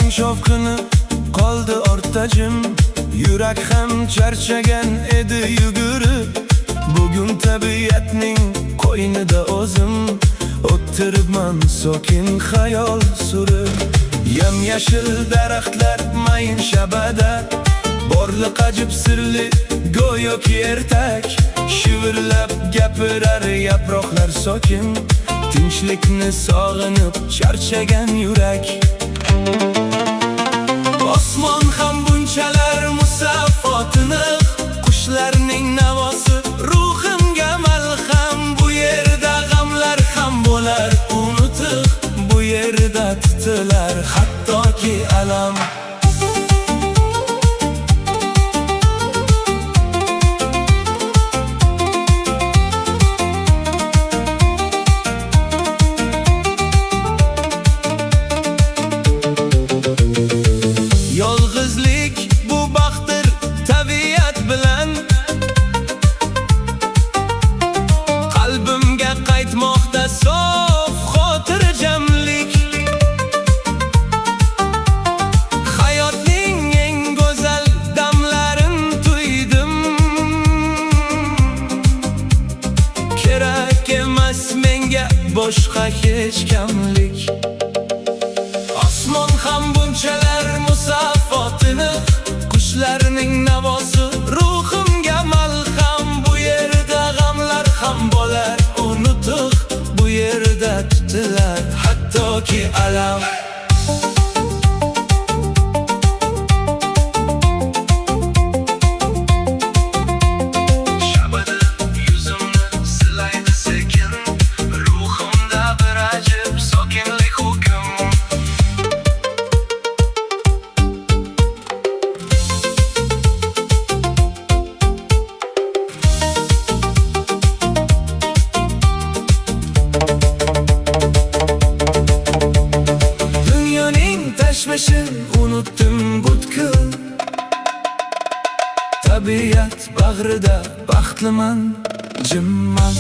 Sevgining shovqini qoldi ortda-jim, yurak ham charchagan edi yugurib. Bugun tabiatning qo'ynida o'zim o'tiribman sokin xayol surib. Yam-yashil daraxtlar mayin shabada, borliq ajib sirli go'yoki ertak. Shivirlab gapirar yaproqlar sokin, tinchlikni sog'inib charchagan yurak. Osmon ham bunchalar musaffo tiniq, qushlarning navosi ruhimga malham. Bu yerda g'amlar ham bo'lar unutiq, bu yerda titilar hattoki alam. Yolg'izlik bu baxtdir tabiat bilan, qalbimga qaytmoqda sof xotirjamlik. Hayotning eng go'zal damlarin tuydim, kerak emas menga boshqa hech kamlik. Osmon ham bunchalar musaffo tiniq, qushlarning navosi ruhimga malham. Bu yerda g'amlar ham bo'lar unutiq, bu yerda tutilar hattoki alam. Shabada yuzimni silaydi sekin, ruhimda bir ajib sokinlik hukm. Tashvishin unutdim butkul, tabiat bag'rida baxtliman, jimman.